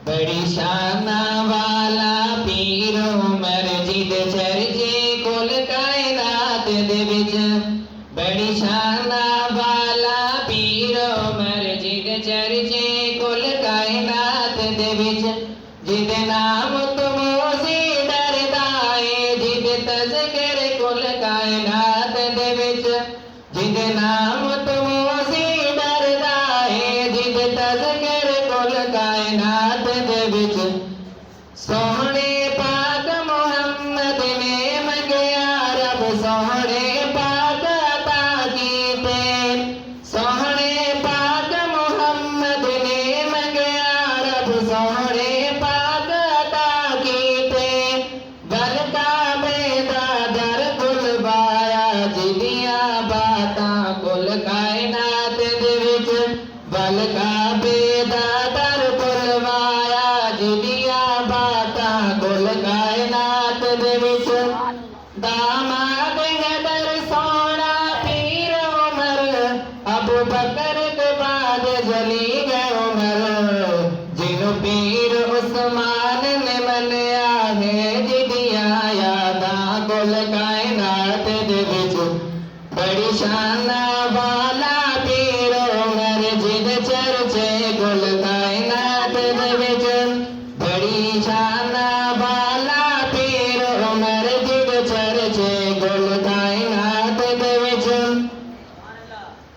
बड़ी शाना वाला पीर उमर जिद चर्चे कुल कायनात दे विच बड़ी शाना वाला पीर उमर जिद चर्चे कुल कायनात दे विच जिद नाम तुमोसी डरदा है जिद तज़किर कुल कायनात दे विच जिद नाम तुमोसी डरदा है जिद तज़किर कुल कायनात दे विच सोहणे पाक मुहम्मद ने मंगया रब सोहणे पाक अता कीते सोहणे पाक मुहम्मद ने मंगया रब सोहणे पाक अता कीते गल काबे दा दर खुलवाया जिदियां बातां कुल कायनात दे विच गल काबे दा दर खुलवाया जिदियां बातां कुल कायनात दे विच दामाद हैदर सोना पीर उमर अबू बकर के बाद जली गए उमर जिन्हों पीर उस्मान ने मनिया है जिदियां यादां कुल कायनात दे विच बड़ी शाना वाला पीर उमर जिद चर्चे कुल कायनात दे विच बड़ी शाना वाला पीर उमर जिद चर्चे कुल कायनात दे विच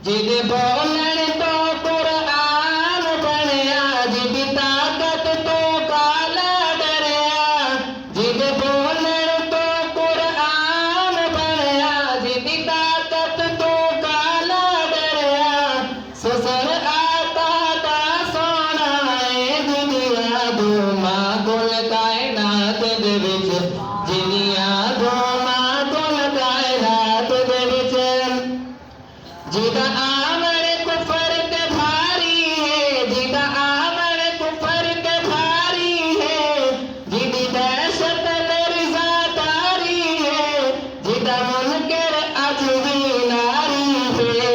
जिद बोलन तो कुरान बनया जिद ताकत तो काला डरया जिद बोलन तो कुरान बनया जिद ताकत तो काला डरया ससर आता दा सोना है जिदियां धूमा कुल कायनात दे विच जिदियां धूमा कुल कायनात दे विच जिदा आमर कुफर के भारी है जिदा आमर कुफर के भारी है जिदी दहशत लर्जा तारी है जिदा मुनकर अज भी नारी है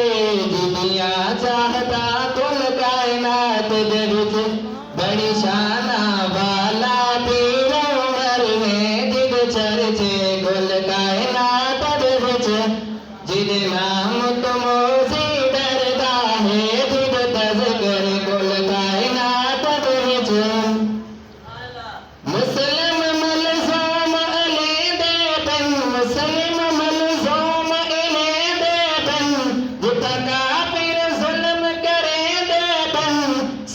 जिदियां चाहता कुल कायनात दे विच बड़ी शाना वाला पीर उमर है जिद चर्चे कुल कायनात दे विच जिद नाम तुमोसी डरदा है जिद तज़किर कुल कायनात दे विच मुस्लिम मलज़ूम अलैदे बन मुस्लिम मलज़ूम अलैदे बन जिता काफिर ज़ुल्म करे दे बन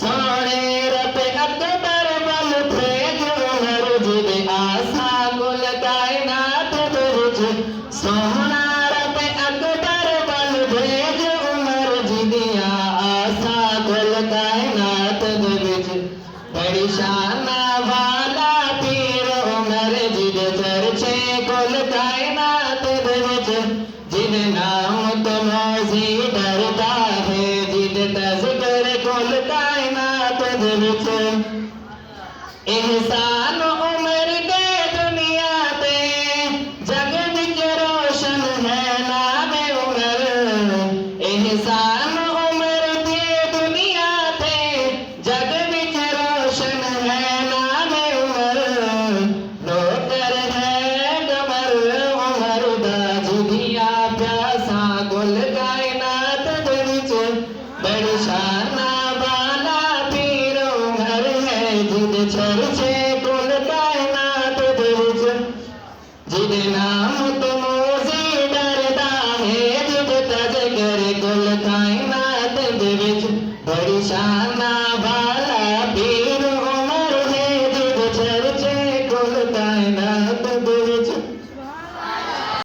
सोने रब अकबर वल भेज उमर जिद आसा कुल कायनात दे विच सोहना रब अकबर वल भेज उमर जिदियां आसा कुल कायनात दे विच बड़ी शाना वाला पीर उमर जिद चर्चे कुल कायनात दे विच जिद नाम तुमोसी डरदा है जिद तज़किर कुल कायनात दे विच एहसान उमर दे दुनिया ते जग विच रोशन है नाम उमर एहसान उमर दे दुनिया ते जग विच रोशन है नाम उमर नौकर है कमर उमर दा जिदियां प्यासा कुल कायनात दे विच बड़ी शाना वाला पीर उमर है जिद चर्चे कुल कायनात दे विच जिद नाम तुमोसी डरदा है जिद तज़किर कुल कायनात दे विच बड़ी शाना